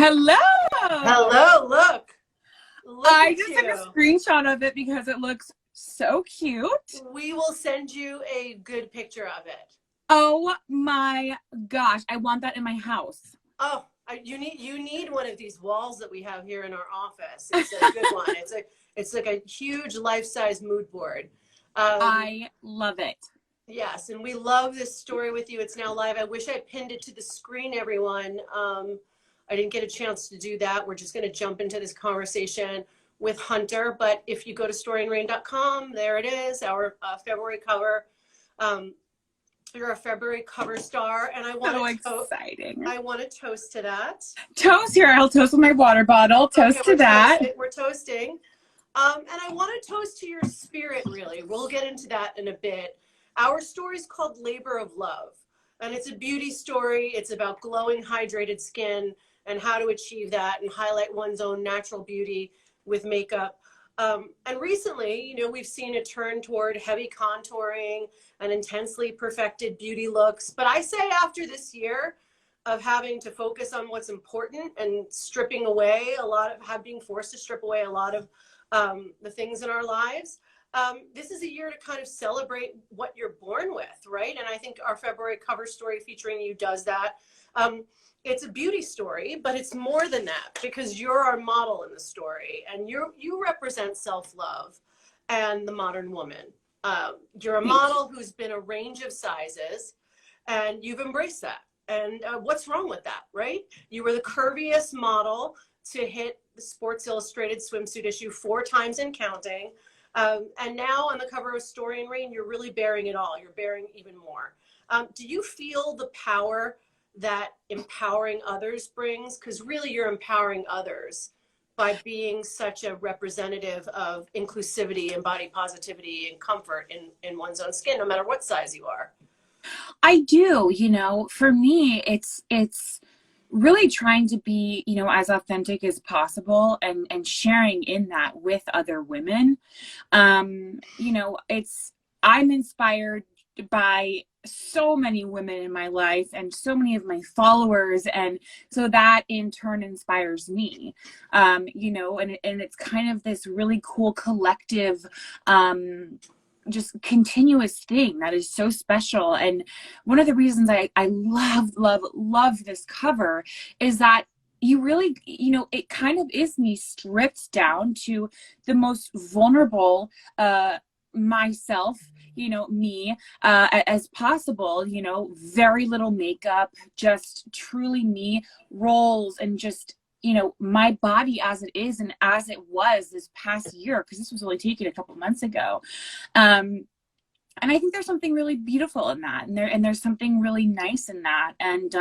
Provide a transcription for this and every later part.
Hello. Hello, look I at just you. took a screenshot of it because it looks so cute. We will send you a good picture of it. Oh my gosh, I want that in my house. Oh, you need one of these walls that we have here in our office. It's a good one. It's like a huge life-size mood board. I love it. Yes, and we love this story with you. It's now live. I wish I pinned it to the screen, everyone. I didn't get a chance to do that. We're just going to jump into this conversation with Hunter. But if you go to storyinrain.com, there it is, our February cover. You're a February cover star, and I want exciting. I want to toast to that. Toast here. I'll toast with my water bottle. Toast to that. We're toasting. And I want to toast to your spirit, really. We'll get into that in a bit. Our story is called Labor of Love, and it's a beauty story. It's about glowing, hydrated skin and how to achieve that and highlight one's own natural beauty with makeup. And recently, we've seen a turn toward heavy contouring and intensely perfected beauty looks. But I say after this year of having to focus on what's important and stripping away being forced to strip away a lot of the things in our lives, this is a year to kind of celebrate what you're born with, right? And I think our February cover story featuring you does that. It's a beauty story, but it's more than that because you're our model in the story, and you represent self-love and the modern woman. You're a model who's been a range of sizes, and you've embraced that. And what's wrong with that, right? You were the curviest model to hit the Sports Illustrated swimsuit issue 4 times and counting. And now on the cover of Story in Rain, you're really bearing it all. You're bearing even more. Do you feel the power that empowering others brings? Because really you're empowering others by being such a representative of inclusivity and body positivity and comfort in one's own skin, no matter what size you are. I do. For me, it's really trying to be, as authentic as possible and sharing in that with other women. I'm inspired by so many women in my life and so many of my followers, and so that in turn inspires me. And it's kind of this really cool collective just continuous thing that is so special. And one of the reasons I love this cover is that you really, it kind of is me stripped down to the most vulnerable myself, me as possible, very little makeup, just truly me, rolls, and just my body as it is and as it was this past year, because this was only taken a couple months ago. And I think there's something really beautiful in that, and there's something really nice in that, and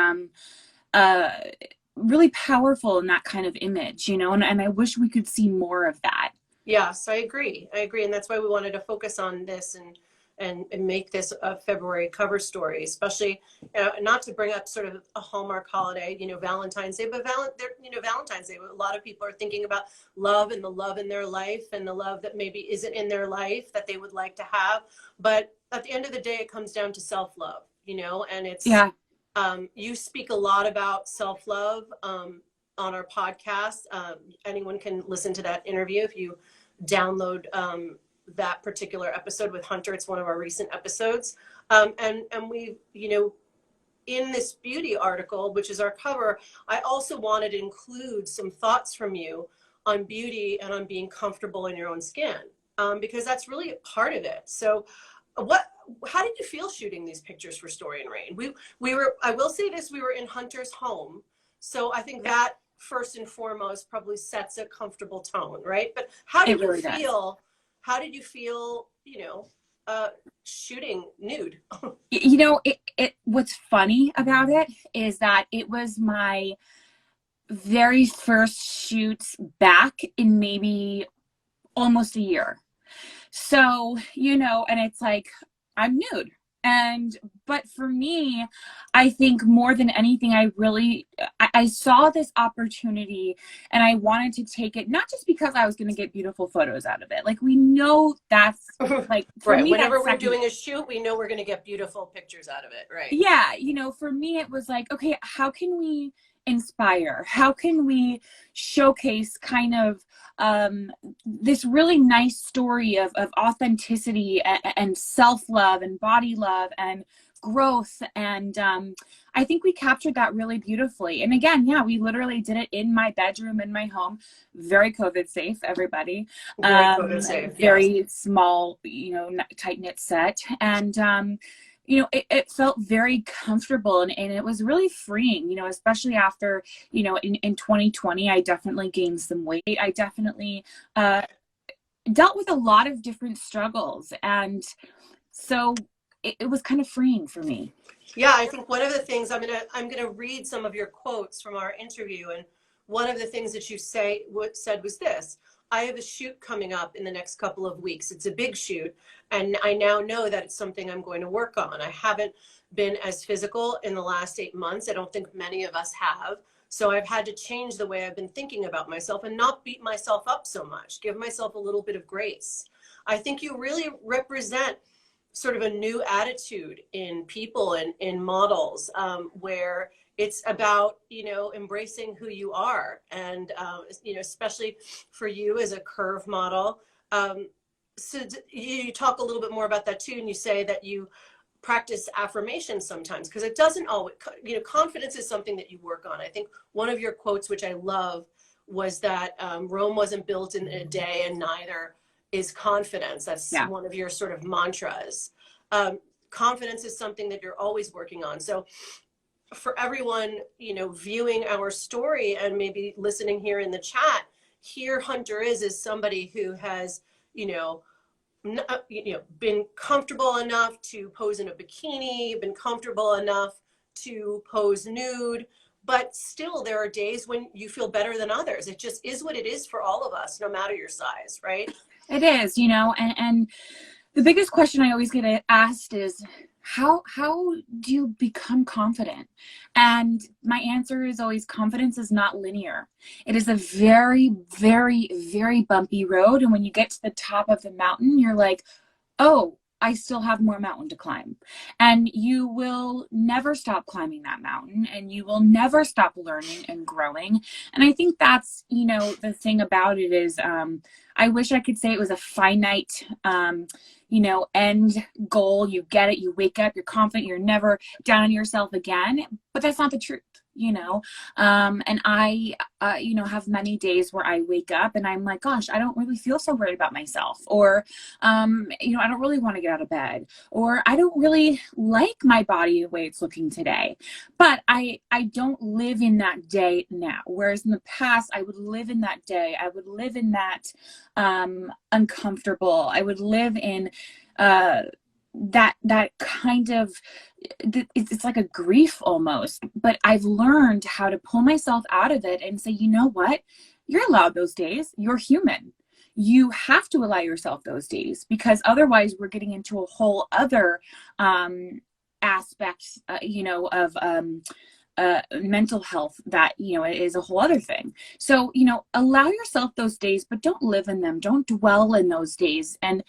really powerful in that kind of image, and I wish we could see more of that. Yes, I agree. And that's why we wanted to focus on this and make this a February cover story, especially not to bring up sort of a Hallmark holiday, Valentine's Day, but Valentine's Day, a lot of people are thinking about love and the love in their life and the love that maybe isn't in their life that they would like to have. But at the end of the day, it comes down to self-love, and it's, you speak a lot about self-love on our podcast. Anyone can listen to that interview if you download that particular episode with Hunter. It's one of our recent episodes. And we, in this beauty article, which is our cover, I also wanted to include some thoughts from you on beauty and on being comfortable in your own skin, because that's really a part of it. So how did you feel shooting these pictures for Story in Rain? I will say this, we were in Hunter's home. So I think that first and foremost probably sets a comfortable tone, right? But how did you feel? How did you feel, shooting nude? What's funny about it is that it was my very first shoot back in maybe almost a year. So, and it's like, I'm nude. But for me, I think more than anything, I saw this opportunity and I wanted to take it, not just because I was going to get beautiful photos out of it. Like, we know that's like, for right. me, whenever we're doing a shoot, we know we're going to get beautiful pictures out of it. Right. Yeah. For me, it was like, okay, how can we inspire? How can we showcase kind of this really nice story of authenticity and self-love and body love and growth? And I think we captured that really beautifully. And again, yeah, we literally did it in my bedroom, in my home, very COVID safe, everybody. Very COVID safe, yes. Very small, tight knit set. And it felt very comfortable, and it was really freeing, especially after, in 2020, I definitely gained some weight. I definitely dealt with a lot of different struggles. And so it was kind of freeing for me. Yeah, I think one of the things I'm gonna read some of your quotes from our interview, and one of the things that you said was this: I have a shoot coming up in the next couple of weeks. It's a big shoot, and I now know that it's something I'm going to work on. I haven't been as physical in the last 8 months. I don't think many of us have. So I've had to change the way I've been thinking about myself and not beat myself up so much, give myself a little bit of grace. I think you really represent sort of a new attitude in people and in models, where it's about, embracing who you are. And, especially for you as a curve model. So you talk a little bit more about that too. And you say that you practice affirmations sometimes, because it doesn't always, confidence is something that you work on. I think one of your quotes, which I love, was that Rome wasn't built in a day, and neither is confidence. That's one of your sort of mantras. Confidence is something that you're always working on. So for everyone, viewing our story and maybe listening here in the chat, here Hunter is somebody who has, been comfortable enough to pose in a bikini, been comfortable enough to pose nude, but still there are days when you feel better than others. It just is what it is for all of us, no matter your size, right? It is, and the biggest question I always get asked is, how do you become confident? And my answer is always, confidence is not linear. It is a very, very, very bumpy road. And when you get to the top of the mountain, you're like, oh, I still have more mountain to climb. And you will never stop climbing that mountain, and you will never stop learning and growing. And I think that's, the thing about it is, I wish I could say it was a finite, end goal. You get it, you wake up, you're confident, you're never down on yourself again, but that's not the truth. And I, have many days where I wake up and I'm like, gosh, I don't really feel so great about myself. Or, I don't really want to get out of bed, or I don't really like my body the way it's looking today. But I don't live in that day now. Whereas in the past, I would live in that day. I would live in that, uncomfortable. I would live in, that kind of, it's like a grief almost. But I've learned how to pull myself out of it and say, you know what, you're allowed those days. You're human. You have to allow yourself those days, because otherwise we're getting into a whole other aspect, of mental health that, is a whole other thing. So, allow yourself those days, but don't live in them. Don't dwell in those days, and,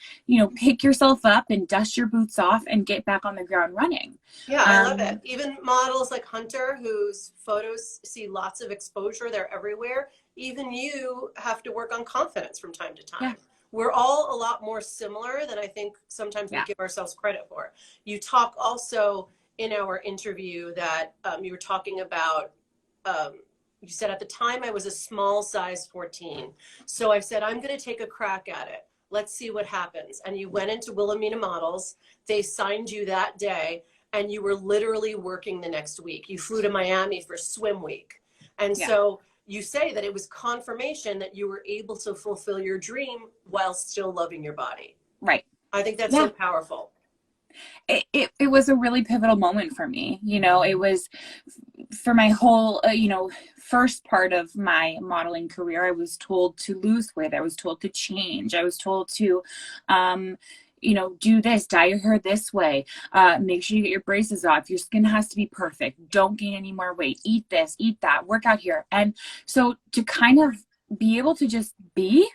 pick yourself up and dust your boots off and get back on the ground running. Yeah, I love it. Even models like Hunter, whose photos see lots of exposure, they're everywhere. Even you have to work on confidence from time to time. Yeah. We're all a lot more similar than I think sometimes we give ourselves credit for. You talk also in our interview that you were talking about, you said, at the time I was a small size 14. So I said, I'm going to take a crack at it. Let's see what happens. And you went into Wilhelmina Models. They signed you that day, and you were literally working the next week. You flew to Miami for swim week. And so you say that it was confirmation that you were able to fulfill your dream while still loving your body. Right. I think that's so powerful. It was a really pivotal moment for me. It was for my whole, first part of my modeling career. I was told to lose weight. I was told to change. I was told to, do this, dye your hair this way. Make sure you get your braces off. Your skin has to be perfect. Don't gain any more weight. Eat this, eat that, work out here. And so to kind of be able to just be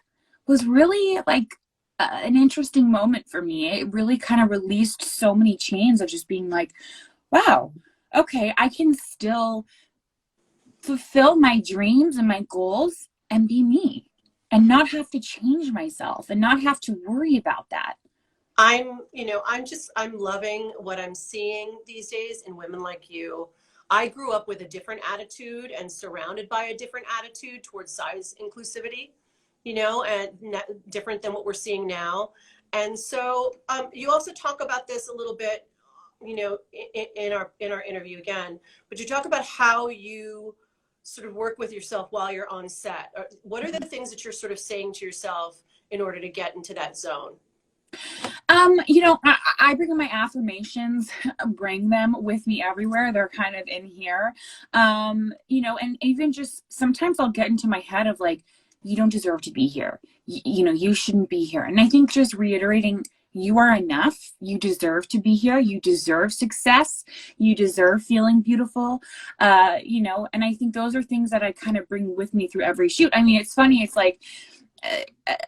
was really like an interesting moment for me. It really kind of released so many chains of just being like, wow, okay, I can still fulfill my dreams and my goals and be me and not have to change myself and not have to worry about that. I'm loving what I'm seeing these days in women like you. I grew up with a different attitude and surrounded by a different attitude towards size inclusivity, and different than what we're seeing now. And so you also talk about this a little bit, in our interview again, but you talk about how you sort of work with yourself while you're on set. What are the things that you're sort of saying to yourself in order to get into that zone? I bring in my affirmations, bring them with me everywhere. They're kind of in here. And even just sometimes I'll get into my head of like, you don't deserve to be here. You shouldn't be here. And I think just reiterating, you are enough. You deserve to be here. You deserve success. You deserve feeling beautiful. And I think those are things that I kind of bring with me through every shoot. I mean, it's funny. It's like,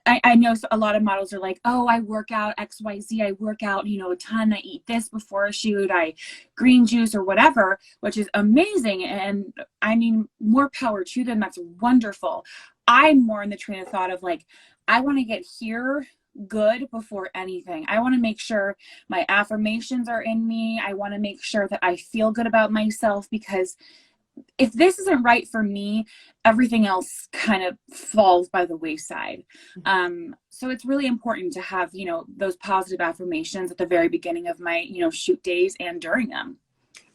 I know a lot of models are like, oh, I work out XYZ. I work out, a ton. I eat this before a shoot. I green juice or whatever, which is amazing. And I mean, more power to them. That's wonderful. I'm more in the train of thought of like, I want to get here good before anything. I want to make sure my affirmations are in me. I want to make sure that I feel good about myself, because if this isn't right for me, everything else kind of falls by the wayside. So it's really important to have, those positive affirmations at the very beginning of my, shoot days and during them.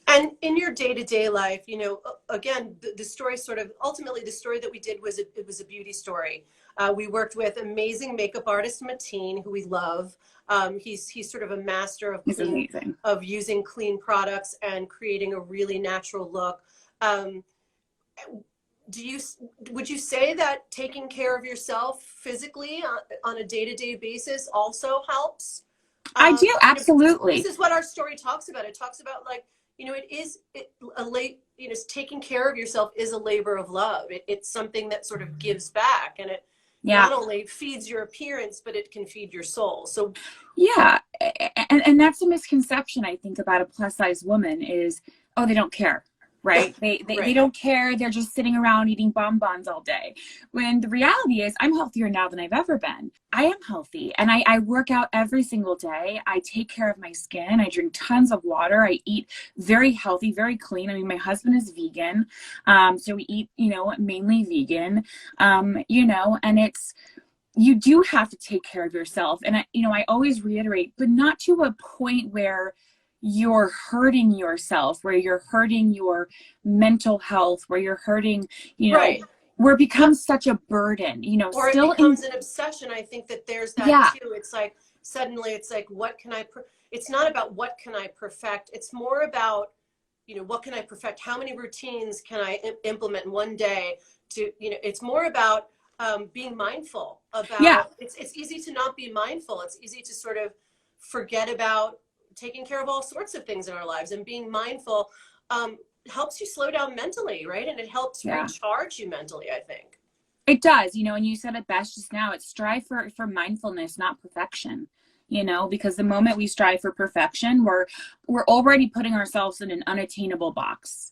And in your day-to-day life, again, the story ultimately the story that we did was it was a beauty story. We worked with amazing makeup artist Mateen, who we love. He's sort of a master of using clean products and creating a really natural look. Would you say that taking care of yourself physically on a day-to-day basis also helps? I do, absolutely. This is what our story talks about. It talks about like, taking care of yourself is a labor of love. It's something that sort of gives back, and it not only feeds your appearance, but it can feed your soul. So yeah, and that's a misconception I think about a plus size woman is, oh, they don't care. Right? They don't care. They're just sitting around eating bonbons all day. When the reality is I'm healthier now than I've ever been. I am healthy and I work out every single day. I take care of my skin. I drink tons of water. I eat very healthy, very clean. I mean, my husband is vegan. So we eat, mainly vegan, and you do have to take care of yourself. And I always reiterate, but not to a point where you're hurting yourself, where you're hurting your mental health, where you're hurting, where it becomes such a burden, or it becomes an obsession. I think that there's that too. It's like, suddenly it's like, it's not about what can I perfect. It's more about, what can I perfect? How many routines can I implement in one day it's more about being mindful about, it's easy to not be mindful. It's easy to sort of forget about taking care of all sorts of things in our lives, and being mindful helps you slow down mentally, right? And it helps recharge you mentally, I think. It does, and you said it best just now. It's strive for mindfulness, not perfection. Because the moment we strive for perfection, we're already putting ourselves in an unattainable box,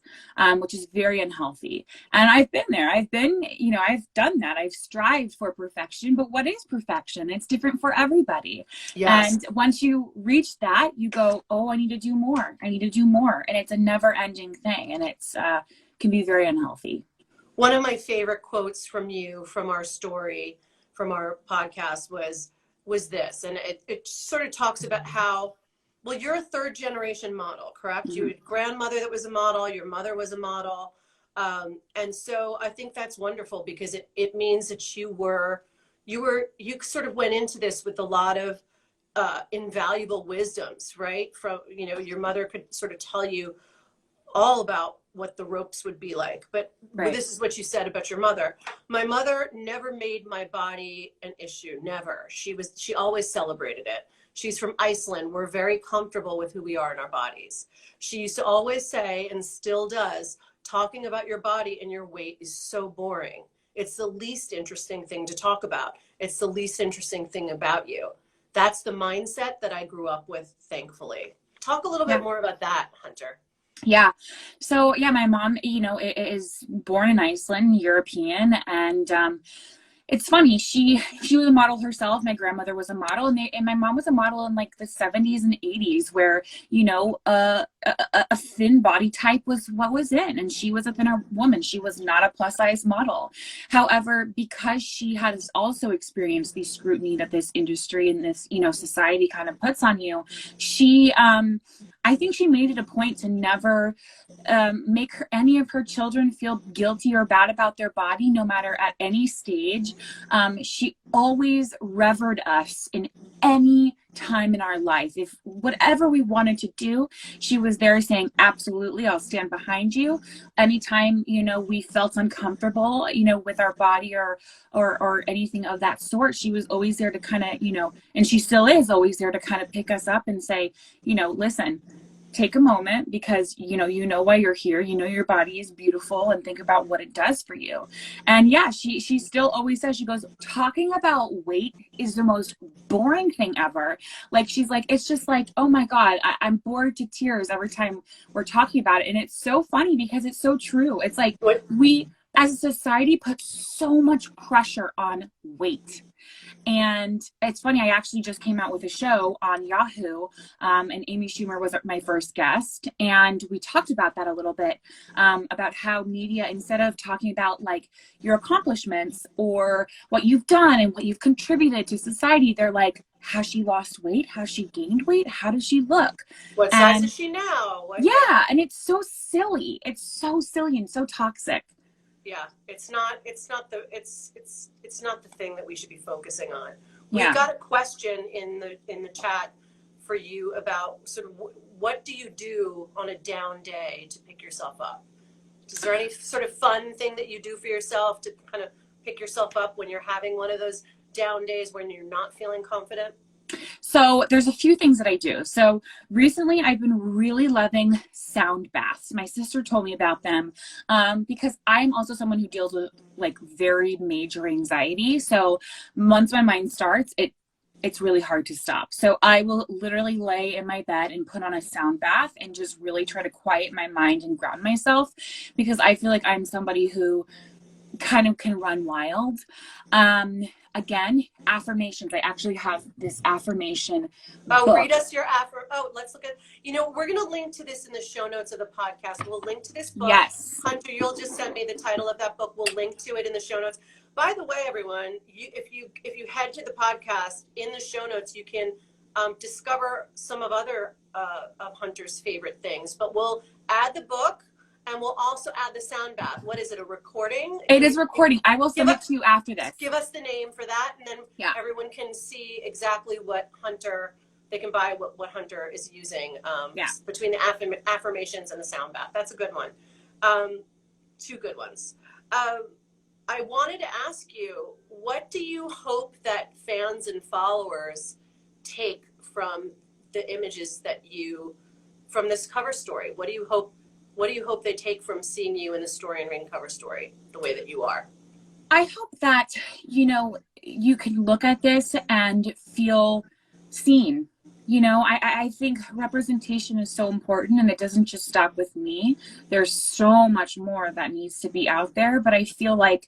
which is very unhealthy. And I've been there. I've done that. I've strived for perfection, but what is perfection? It's different for everybody. Yes. And once you reach that, you go, oh, I need to do more. I need to do more. And it's a never ending thing. And it's can be very unhealthy. One of my favorite quotes from you, from our story, from our podcast was this, and it sort of talks about how, well, you're a third generation model, correct? Mm-hmm. You had a grandmother that was a model, your mother was a model, and so I think that's wonderful, because it means that you sort of went into this with a lot of invaluable wisdoms, right? From your mother could sort of tell you all about what the ropes would be like. But this is what you said about your mother. My mother never made my body an issue. Never. She always celebrated it. She's from Iceland. We're very comfortable with who we are in our bodies. She used to always say, and still does, talking about your body and your weight is so boring. It's the least interesting thing to talk about. It's the least interesting thing about you. That's the mindset that I grew up with, thankfully. Talk a little bit more about that, Hunter. Yeah. So yeah, my mom, you know, is born in Iceland, European, and it's funny. She was a model herself. My grandmother was a model, and my mom was a model in like the 70s and 80s, where you know a thin body type was what was in, and she was a thinner woman. She was not a plus size model. However, because she has also experienced the scrutiny that this industry and this society kind of puts on you, she I think she made it a point to never make any of her children feel guilty or bad about their body, no matter at any stage. She always revered us in any time in our life. If whatever we wanted to do, she was there saying, absolutely, I'll stand behind you. Anytime, we felt uncomfortable, with our body or anything of that sort, she was always there to kind of, and she still is always there to kind of pick us up and say, listen, take a moment, because you know why you're here, your body is beautiful, and think about what it does for you. And yeah, she still always says, she goes, talking about weight is the most boring thing ever. Like, she's like, it's just like, oh my god, I'm bored to tears every time we're talking about it. And it's so funny because it's so true. It's like, What? we as a society put so much pressure on weight. And it's funny, I actually just came out with a show on Yahoo, and Amy Schumer was my first guest. And we talked about that a little bit, about how media, instead of talking about like your accomplishments or what you've done and what you've contributed to society, they're like, has she lost weight? Has she gained weight? How does she look? What size is And she now? What? Yeah. yeah, and it's so silly. It's so silly and so toxic. Yeah, it's not the thing that we should be focusing on. We've Yeah. got a question in the chat for you about sort of what do you do on a down day to pick yourself up? Is there any sort of fun thing that you do for yourself to kind of pick yourself up when you're having one of those down days when you're not feeling confident? So there's a few things that I do. So recently I've been really loving sound baths. My sister told me about them, because I'm also someone who deals with like very major anxiety. So once my mind starts, it's really hard to stop. So I will literally lay in my bed and put on a sound bath and just really try to quiet my mind and ground myself, because I feel like I'm somebody who kind of can run wild. Again, affirmations. I actually have this affirmation Oh, read book. us your Oh, let's look at. We're going to link to this in the show notes of the podcast. We'll link to this book. Yes. Hunter, you'll just send me the title of that book. We'll link to it in the show notes. By the way, everyone, if you head to the podcast, in the show notes, you can discover some of other of Hunter's favorite things. But we'll add the book, and we'll also add the sound bath. What is it? A recording? It is recording. I will send it to you after this. Give us the name for that, and then everyone can see exactly what Hunter. They can buy what Hunter is using, between the affirmations and the sound bath. That's a good one. Two good ones. I wanted to ask you, what do you hope that fans and followers take from the images from this cover story? What do you hope they take from seeing you in the Story and Ring cover story, the way that you are? I hope that, you can look at this and feel seen. I think representation is so important, and it doesn't just stop with me. There's so much more that needs to be out there, but I feel like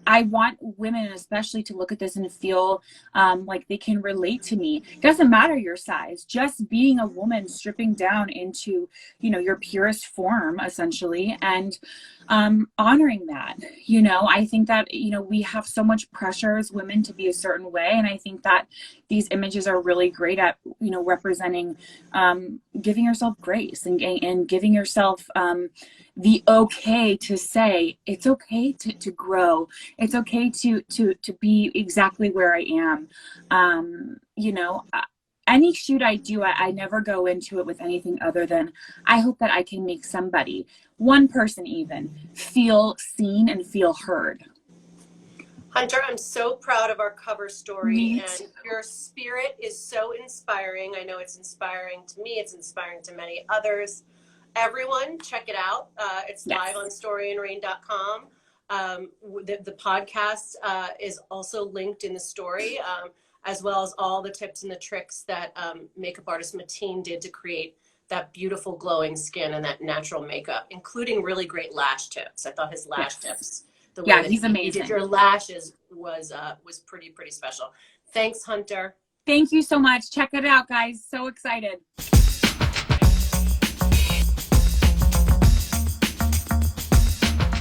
I want women especially to look at this and feel like they can relate to me. It doesn't matter your size, just being a woman stripping down into, your purest form, essentially, and honoring that. I think that, we have so much pressure as women to be a certain way. And I think that these images are really great at, representing, giving yourself grace and giving yourself the okay to say, it's okay to grow. It's okay to be exactly where I am. Any shoot I do, I never go into it with anything other than, I hope that I can make somebody, one person even, feel seen and feel heard. Hunter, I'm so proud of our cover story, Neat. and your spirit is so inspiring. I know it's inspiring to me. It's inspiring to many others. Everyone, check it out. It's live on storyandreign.com. The podcast is also linked in the story, as well as all the tips and the tricks that makeup artist Mateen did to create that beautiful glowing skin and that natural makeup, including really great lash tips. I thought his lash Yes. tips, the way Yeah, that he's he did amazing. your lashes was pretty special. Thanks, Hunter. Thank you so much. Check it out, guys. So excited.